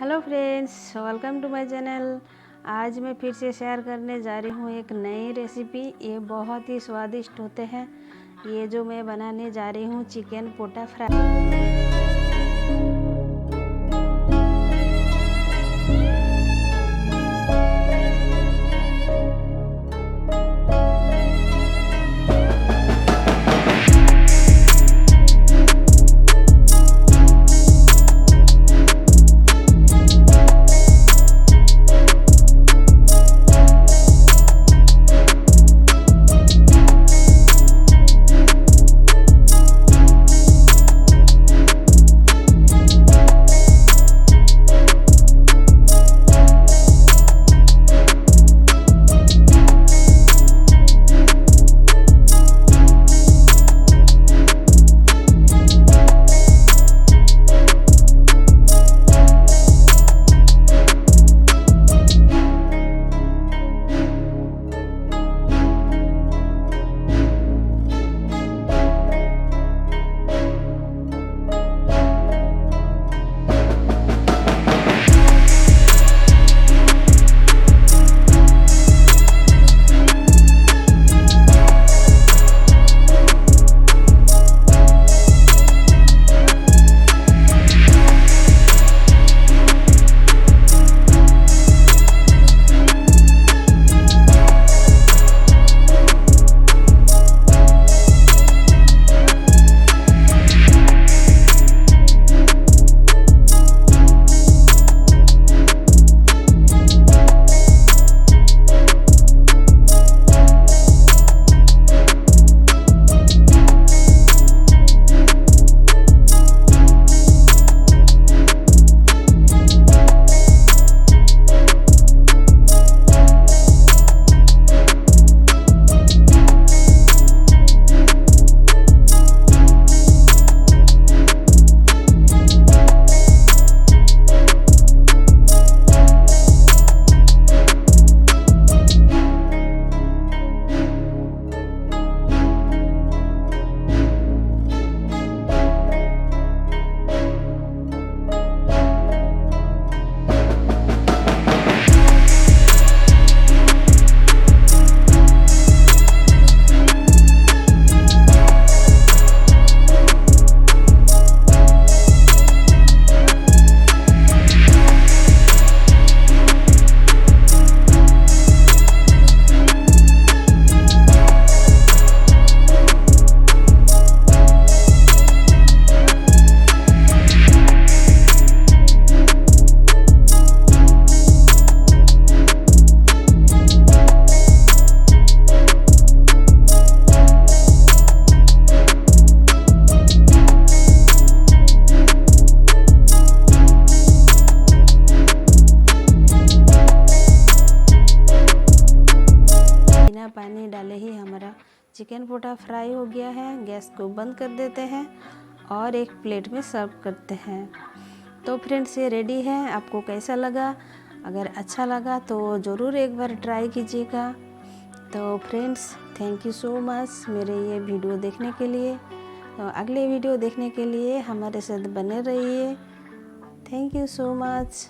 Hello friends, welcome to my channel. आज मैं फिर से शेयर करने जा रही हूँ एक नई रेसिपी। ये बहुत ही स्वादिष्ट होते हैं। ये जो मैं बनाने जा रही हूँ चिकन पोटा फ्राई। पानी डाले ही हमारा चिकन पोटा फ्राई हो गया है। गैस को बंद कर देते हैं और एक प्लेट में सर्व करते हैं। तो फ्रेंड्स, ये रेडी है। आपको कैसा लगा? अगर अच्छा लगा तो ज़रूर एक बार ट्राई कीजिएगा। तो friends, thank you so much मेरे ये वीडियो देखने के लिए। तो अगले वीडियो देखने के लिए हमारे साथ बने रहिए। Thank you so much.